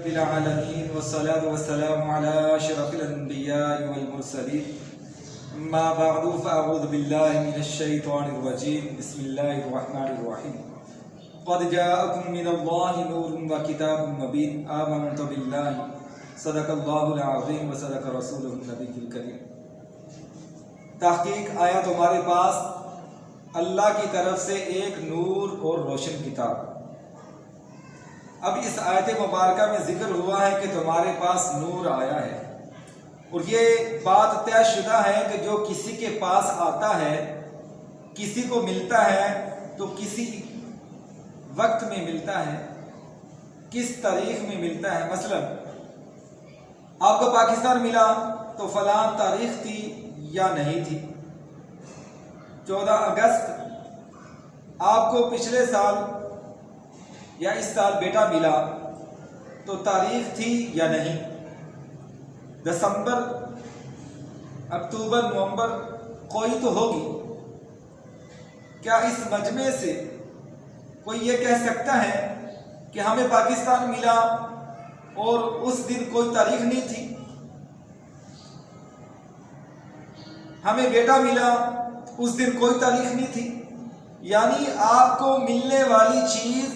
رب العالمين والصلاة والسلام على أشرف الأنبياء والمرسلين أما بعد فأعوذ بالله من الشيطان الرجيم بسم الله الرحمن الرحيم قد جاءكم من الله نور وكتاب مبين آمنت بالله صدق الله العظيم وصدق رسوله النبي الكريم۔ تحقیق آیا تمہارے پاس اللہ کی طرف سے ایک نور اور روشن کتاب۔ اب اس آیت مبارکہ میں ذکر ہوا ہے کہ تمہارے پاس نور آیا ہے، اور یہ بات طے شدہ ہے کہ جو کسی کے پاس آتا ہے، کسی کو ملتا ہے تو کسی وقت میں ملتا ہے، کس تاریخ میں ملتا ہے۔ مثلا آپ کو پاکستان ملا تو فلاں تاریخ تھی یا نہیں تھی۔ 14 اگست آپ کو پچھلے سال یا اس سال بیٹا ملا تو تاریخ تھی یا نہیں۔ دسمبر، اکتوبر، نومبر کوئی تو ہوگی۔ کیا اس مجمع سے کوئی یہ کہہ سکتا ہے کہ ہمیں پاکستان ملا اور اس دن کوئی تاریخ نہیں تھی؟ ہمیں بیٹا ملا اس دن کوئی تاریخ نہیں تھی؟ یعنی آپ کو ملنے والی چیز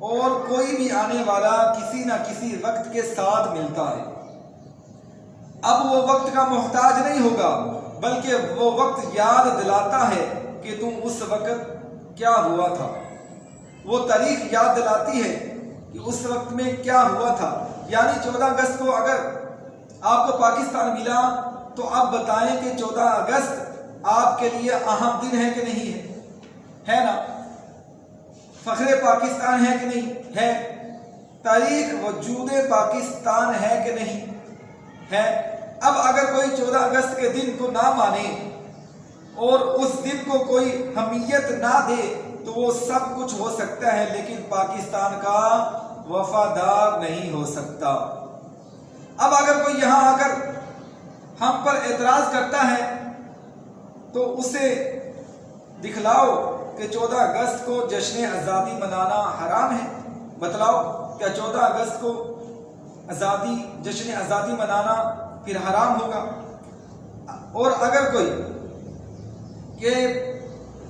اور کوئی بھی آنے والا کسی نہ کسی وقت کے ساتھ ملتا ہے۔ اب وہ وقت کا محتاج نہیں ہوگا، بلکہ وہ وقت یاد دلاتا ہے کہ تم اس وقت کیا ہوا تھا۔ وہ تاریخ یاد دلاتی ہے کہ اس وقت میں کیا ہوا تھا۔ یعنی 14 اگست کو اگر آپ کو پاکستان ملا تو آپ بتائیں کہ 14 اگست آپ کے لیے اہم دن ہے کہ نہیں ہے نا؟ فخر پاکستان ہے کہ نہیں ہے؟ تاریخ وجود پاکستان ہے کہ نہیں ہے؟ اب اگر کوئی 14 اگست کے دن کو نہ مانے اور اس دن کو کوئی اہمیت نہ دے تو وہ سب کچھ ہو سکتا ہے، لیکن پاکستان کا وفادار نہیں ہو سکتا۔ اب اگر کوئی یہاں آ کر ہم پر اعتراض کرتا ہے تو اسے دکھلاؤ کہ 14 اگست کو جشن آزادی منانا حرام ہے۔ بتلاؤ کیا 14 اگست کو جشن آزادی منانا پھر حرام ہوگا؟ اور اگر کوئی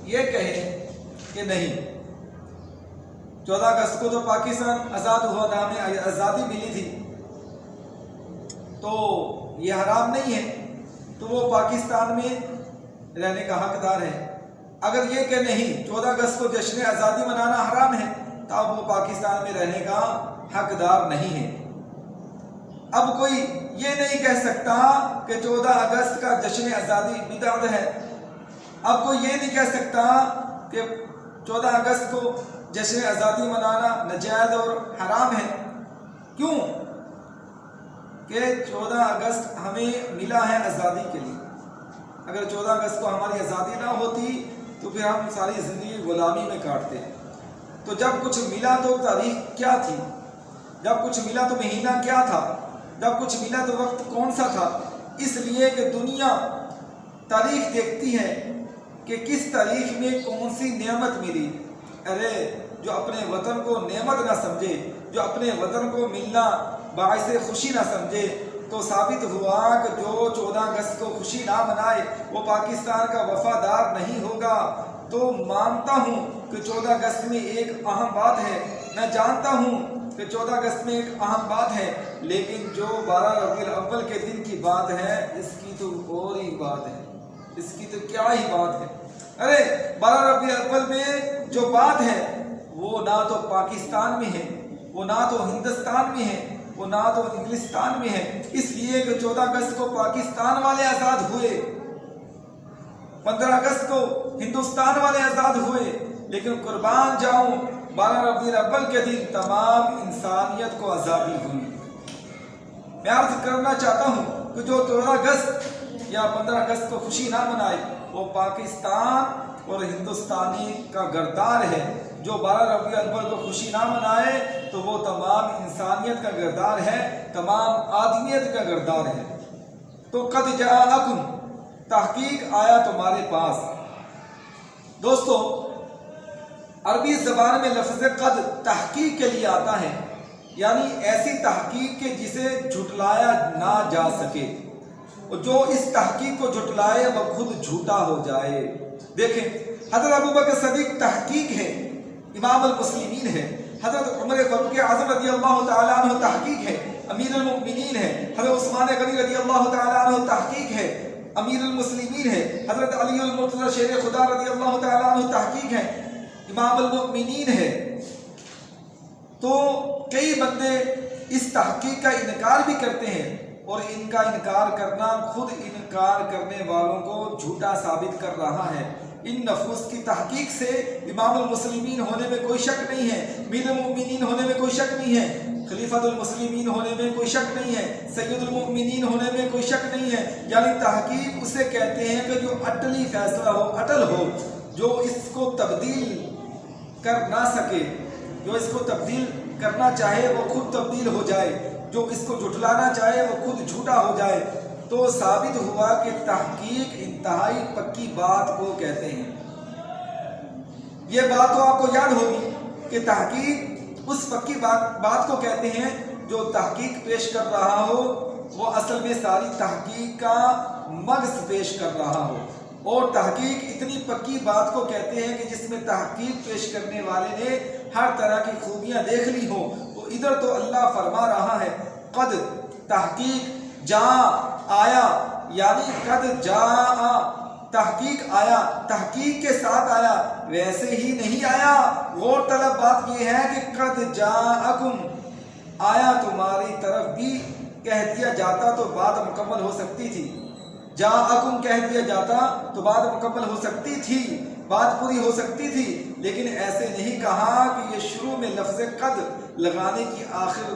یہ کہے کہ نہیں 14 اگست کو تو پاکستان آزاد ہوا تھا، ہمیں آزادی ملی تھی، تو یہ حرام نہیں ہے، تو وہ پاکستان میں رہنے کا حقدار ہے۔ اگر یہ کہ نہیں 14 اگست کو جشن آزادی منانا حرام ہے تو اب وہ پاکستان میں رہنے کا حقدار نہیں ہے۔ اب کوئی یہ نہیں کہہ سکتا کہ 14 اگست کا جشن آزادی بدعت ہے۔ اب کوئی یہ نہیں کہہ سکتا کہ 14 اگست کو جشن آزادی منانا ناجائز اور حرام ہے۔ کیوں؟ کہ 14 اگست ہمیں ملا ہے آزادی کے لیے۔ اگر 14 اگست کو ہماری آزادی نہ ہوتی تو پھر ہم ساری زندگی غلامی میں کاٹتے ہیں۔ تو جب کچھ ملا تو تاریخ کیا تھی؟ جب کچھ ملا تو مہینہ کیا تھا؟ جب کچھ ملا تو وقت کون سا تھا؟ اس لیے کہ دنیا تاریخ دیکھتی ہے کہ کس تاریخ میں کون سی نعمت ملی۔ ارے جو اپنے وطن کو نعمت نہ سمجھے، جو اپنے وطن کو ملنا باعث خوشی نہ سمجھے، تو ثابت ہوا کہ جو 14 اگست کو خوشی نہ منائے وہ پاکستان کا وفادار نہیں ہوگا۔ تو مانتا ہوں کہ 14 اگست میں ایک اہم بات ہے، میں جانتا ہوں کہ 14 اگست میں ایک اہم بات ہے، لیکن جو 12 ربیع الاول کے دن کی بات ہے اس کی تو اور ہی بات ہے، اس کی تو کیا ہی بات ہے۔ ارے 12 ربیع الاول میں جو بات ہے وہ نہ تو پاکستان میں ہے، وہ نہ تو ہندوستان میں ہے، وہ نہ تو انگلستان میں ہے۔ اس لیے کہ 14 اگست کو پاکستان والے آزاد ہوئے، 15 اگست کو ہندوستان والے آزاد ہوئے، لیکن قربان جاؤں 12 ربیع الاول کے دن تمام انسانیت کو آزادی ہوئی۔ میں عرض کرنا چاہتا ہوں کہ جو 14 اگست یا 15 اگست کو خوشی نہ منائے وہ پاکستان اور ہندوستانی کا گردار ہے۔ جو 12 ربیع الاول کو خوشی نہ منائے تو وہ تمام انسانیت کا گردار ہے، تمام آدمیت کا گردار ہے۔ تو قد جاءکم، تحقیق آیا تمہارے پاس۔ دوستو عربی زبان میں لفظ قد تحقیق کے لیے آتا ہے، یعنی ایسی تحقیق کہ جسے جھٹلایا نہ جا سکے، اور جو اس تحقیق کو جھٹلائے وہ خود جھوٹا ہو جائے۔ دیکھیں حضرت ابوبکر صدیق تحقیق ہے، امام المسلمین ہے، حضرت عمر فاروق اعظم رضی اللہ تعالیٰ عنہ تحقیق ہے، امیر المؤمنین ہے، حضرت عثمان غنی رضی اللہ تعالیٰ عنہ تحقیق ہے، امیر المسلمین ہے، حضرت علی المرتضی شیر خدا رضی اللہ تعالیٰ عنہ تحقیق ہے، امام المؤمنین ہے۔ تو کئی بندے اس تحقیق کا انکار بھی کرتے ہیں، اور ان کا انکار کرنا خود انکار کرنے والوں کو جھوٹا ثابت کر رہا ہے۔ ان نفوس کی تحقیق سے امام المسلمین ہونے میں کوئی شک نہیں ہے، امیر المؤمنین ہونے میں کوئی شک نہیں ہے، خلیفۃ المسلمین ہونے میں کوئی شک نہیں ہے، سید المؤمنین ہونے میں کوئی شک نہیں ہے۔ یعنی تحقیق اسے کہتے ہیں کہ جو اٹلی فیصلہ ہو، اٹل ہو، جو اس کو تبدیل کر نہ سکے، جو اس کو تبدیل کرنا چاہے وہ خود تبدیل ہو جائے، جو اس کو جھٹلانا چاہے وہ خود جھوٹا ہو جائے۔ تو ثابت ہوا کہ تحقیق انتہائی پکی بات کو کہتے ہیں۔ یہ بات تو آپ کو یاد ہوگی کہ تحقیق اس پکی بات کو کہتے ہیں جو تحقیق پیش کر رہا ہو وہ اصل میں ساری تحقیق کا مغز پیش کر رہا ہو، اور تحقیق اتنی پکی بات کو کہتے ہیں کہ جس میں تحقیق پیش کرنے والے نے ہر طرح کی خوبیاں دیکھ لی ہوں۔ تو ادھر تو اللہ فرما رہا ہے قد، تحقیق، جا آیا، یعنی قد جا تحقیق آیا، تحقیق کے ساتھ آیا، ویسے ہی نہیں آیا۔ غور طلب بات یہ ہے کہ قد جاءکم آیا تمہاری طرف بھی کہہ دیا جاتا تو بات مکمل ہو سکتی تھی، جاءکم کہہ دیا جاتا تو بات مکمل ہو سکتی تھی، بات پوری ہو سکتی تھی، لیکن ایسے نہیں کہا کہ یہ شروع میں لفظ قد لگانے کی آخر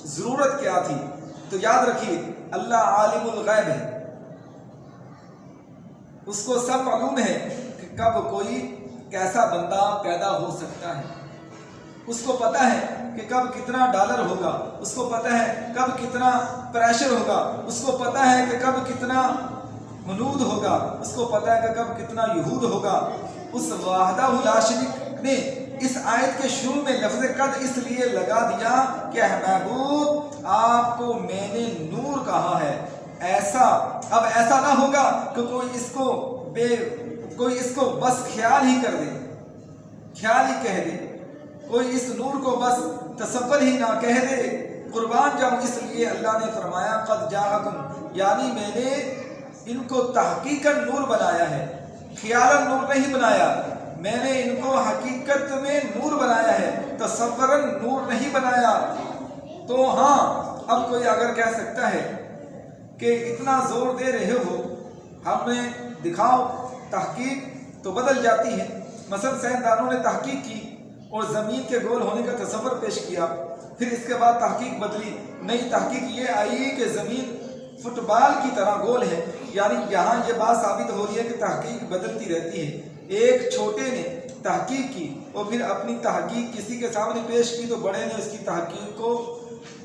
ضرورت کیا تھی۔ تو یاد رکھیے اللہ عالم الغیب ہے، اس کو سب معلوم ہے کہ کب کوئی کیسا بندہ پیدا ہو سکتا ہے، اس کو پتہ ہے کہ کب کتنا ڈالر ہوگا، اس کو پتہ ہے کب کتنا پریشر ہوگا، اس کو پتہ ہے کہ کب کتنا منود ہوگا، اس کو پتہ ہے کہ کب کتنا یہود ہوگا۔ اس وحدہ لا شریک نے اس آیت کے شروع میں لفظ قد اس لیے لگا دیا کہ محبوب آپ کو میں نے نور کہا ہے۔ اب ایسا نہ ہوگا کہ کوئی اس کو بس خیال ہی کر دے، خیال ہی کہہ دے، کوئی اس نور کو بس تصور ہی نہ کہہ دے، قربان جاؤں۔ اس لیے اللہ نے فرمایا قد جاءکم، یعنی میں نے ان کو تحقیقاً نور بنایا ہے، خیالاً نور نہیں بنایا، میں نے ان کو حقیقت میں نور بنایا ہے، تصوراً نور نہیں بنایا۔ تو ہاں اب کوئی اگر کہہ سکتا ہے کہ اتنا زور دے رہے ہو ہمیں دکھاؤ، تحقیق تو بدل جاتی ہے۔ مثلا سائنسدانوں نے تحقیق کی اور زمین کے گول ہونے کا تصور پیش کیا، پھر اس کے بعد تحقیق بدلی، نئی تحقیق یہ آئی کہ زمین فٹ بال کی طرح گول ہے۔ یعنی یہاں یہ بات ثابت ہو رہی ہے کہ تحقیق بدلتی رہتی ہے۔ ایک چھوٹے نے تحقیق کی اور پھر اپنی تحقیق کسی کے سامنے پیش کی تو بڑے نے اس کی تحقیق کو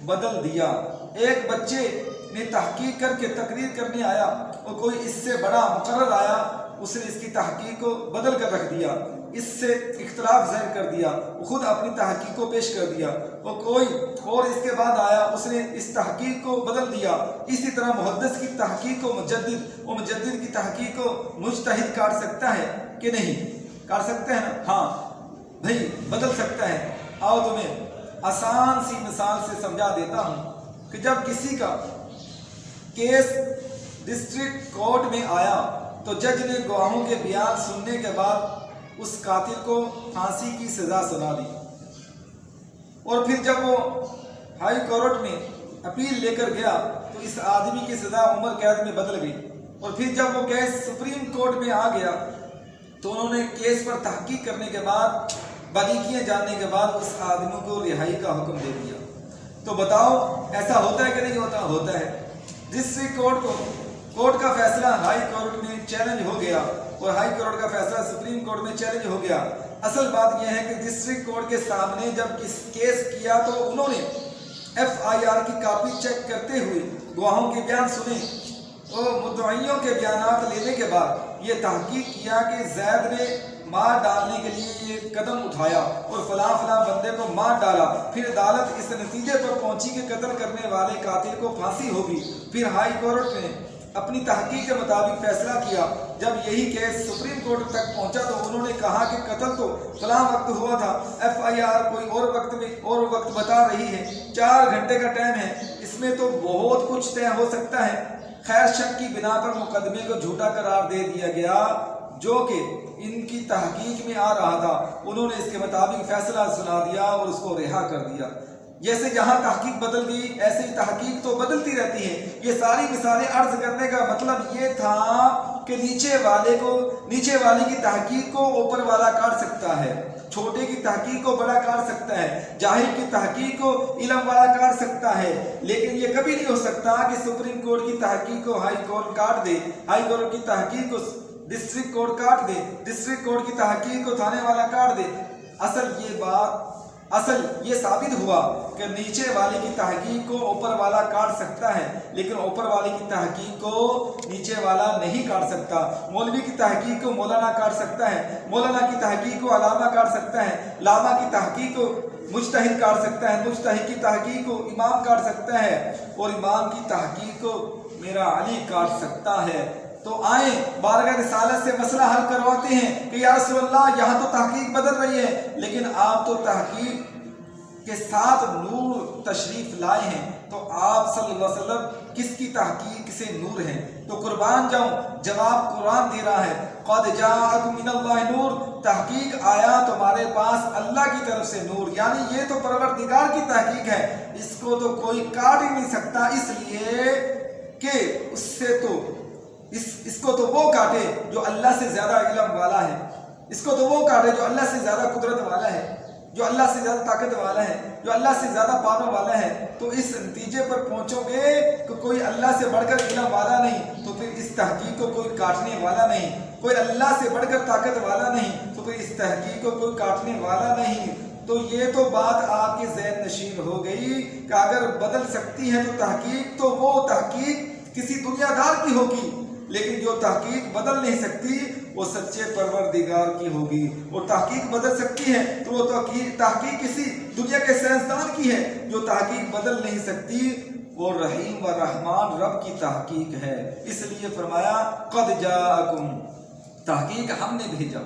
بدل دیا۔ ایک بچے نے تحقیق کر کے تقریر کرنے آیا اور کوئی اس سے بڑا مقرر آیا، اس نے اس کی تحقیق کو بدل کر رکھ دیا، اس سے اختلاف ظاہر کر دیا، خود اپنی تحقیق کو پیش کر دیا، اور کوئی اور اس کے بعد آیا، اس نے اس تحقیق کو بدل دیا۔ اسی طرح محدث کی تحقیق کو مجدد اور مجدد کی تحقیق کو مجتہد کاٹ سکتا ہے کہ نہیں؟ کاٹ سکتے ہیں نا؟ ہاں بھائی بدل سکتا ہے۔ آؤ تمہیں آسان سی مثال سے سمجھا دیتا ہوں کہ جب کسی کا کیس ڈسٹرکٹ کورٹ میں آیا تو جج نے گواہوں کے بیان سننے کے بعد اس قاتل کو پھانسی کی سزا سنا دی، اور پھر جب وہ ہائی کورٹ میں اپیل لے کر گیا تو اس آدمی کی سزا عمر قید میں بدل گئی، اور پھر جب وہ کیس سپریم کورٹ میں آ گیا تو انہوں نے کیس پر تحقیق کرنے کے بعد، باریکیاں جاننے کے بعد اس آدمی کو رہائی کا حکم دے دیا۔ تو بتاؤ ایسا ہوتا ہے کہ نہیں ہوتا؟ ہوتا ہے۔ ڈسٹرکٹ کورٹ کا فیصلہ ہائی کورٹ میں چیلنج ہو گیا، اور ہائی کورٹ کا فیصلہ سپریم کورٹ میں چیلنج ہو گیا۔ اصل بات یہ ہے کہ ڈسٹرکٹ کورٹ کے سامنے جب اس کیس کیا تو انہوں نے FIR کی کاپی چیک کرتے ہوئے گواہوں کے بیان سنے اور مدعیوں کے بیانات لینے کے بعد یہ تحقیق کیا کہ زید نے مار ڈالنے کے لیے یہ قدم اٹھایا اور فلاں فلاں بندے کو مار ڈالا، پھر عدالت اس نتیجے پر پہنچی کہ قتل کرنے والے قاتل کو پھانسی ہوگی، پھر ہائی کورٹ نے اپنی تحقیق کے مطابق فیصلہ کیا، جب یہی کیس سپریم کورٹ تک پہنچا تو انہوں نے کہا کہ قتل تو فلاں وقت ہوا تھا، ایف آئی آر کوئی اور وقت بتا رہی ہے، 4 گھنٹے کا ٹائم ہے، اس میں تو بہت کچھ طے ہو سکتا ہے۔ خیر شک کی بنا پر مقدمے کو جھوٹا قرار دے دیا گیا جو کہ ان کی تحقیق میں آ رہا تھا، انہوں نے اس کے مطابق فیصلہ سنا دیا اور اس کو رہا کر دیا۔ جیسے جہاں تحقیق بدل گئی ایسے ہی تحقیق تو بدلتی رہتی ہے۔ یہ ساری مثالیں عرض کرنے کا مطلب یہ تھا کہ نیچے والے کی تحقیق کو اوپر والا کاٹ سکتا ہے، چھوٹے کی تحقیق کو بڑا کاٹ سکتا ہے، جاہل کی تحقیق کو علم والا کاٹ سکتا ہے، لیکن یہ کبھی نہیں ہو سکتا کہ سپریم کورٹ کی تحقیق کو ہائی کورٹ کاٹ دے، ہائی کورٹ کی تحقیق کو ڈسٹرکٹ کورٹ کاٹ دے، ڈسٹرکٹ کورٹ کی تحقیق کو تھانے والا کاٹ دے۔ اصل یہ ثابت ہوا کہ نیچے والے کی تحقیق کو اوپر والا کاٹ سکتا ہے، لیکن اوپر والے کی تحقیق کو نیچے والا نہیں کاٹ سکتا۔ مولوی کی تحقیق کو مولانا کاٹ سکتا ہے، مولانا کی تحقیق کو علامہ کاٹ سکتا ہے، علامہ کی تحقیق کو مجتہد کاٹ سکتا ہے، مجتہد کی تحقیق کو امام کاٹ سکتا ہے، اور امام کی تحقیق کو میرا علی کاٹ سکتا ہے۔ تو آئیں بارگاہ رسالت سے مسئلہ حل کرواتے ہیں کہ یا رسول اللہ یہاں تو تحقیق بدل رہی ہے، لیکن آپ تو تحقیق کے ساتھ نور تشریف لائے ہیں، تو آپ صلی اللہ علیہ وسلم کس کی تحقیق سے نور ہیں؟ تو قربان جاؤں، جواب قرآن دے رہا ہے، قد جاءکم من اللہ نور، تحقیق آیا تمہارے پاس اللہ کی طرف سے نور، یعنی یہ تو پروردگار کی تحقیق ہے، اس کو تو کوئی کاٹ ہی نہیں سکتا، اس لیے کہ اس کو تو وہ کاٹے جو اللہ سے زیادہ علم والا ہے، اس کو تو وہ کاٹے جو اللہ سے زیادہ قدرت والا ہے، جو اللہ سے زیادہ طاقت والا ہے، جو اللہ سے زیادہ پاور والا ہے۔ تو اس نتیجے پر پہنچو گے کہ کوئی اللہ سے بڑھ کر علم والا نہیں، تو پھر اس تحقیق کو کوئی کاٹنے والا نہیں، کوئی اللہ سے بڑھ کر طاقت والا نہیں، تو پھر اس تحقیق کو کوئی کاٹنے والا نہیں۔ تو یہ تو بات آپ کے ذہن نشین ہو گئی کہ اگر بدل سکتی ہے تو تحقیق، تو وہ تحقیق کسی دنیا دار کی ہوگی، لیکن جو تحقیق بدل نہیں سکتی وہ سچے پروردگار کی ہوگی، اور تحقیق بدل سکتی ہے تو وہ تحقیق کسی دنیا کے سائنسدان کی ہے، جو تحقیق بدل نہیں سکتی وہ رحیم و رحمان رب کی تحقیق ہے۔ اس لیے فرمایا قد جاءکم، تحقیق ہم نے بھیجا۔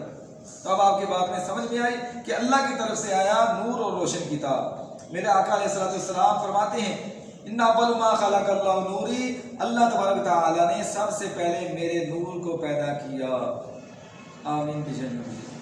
تو اب آپ کی بات میں سمجھ میں آئی کہ اللہ کی طرف سے آیا نور اور روشن کتاب۔ میرے آقا علیہ السلام فرماتے ہیں ان اول ما خلق اللہ نوری، اللہ تبارک تعالیٰ نے سب سے پہلے میرے نور کو پیدا کیا۔ آمین بجنت۔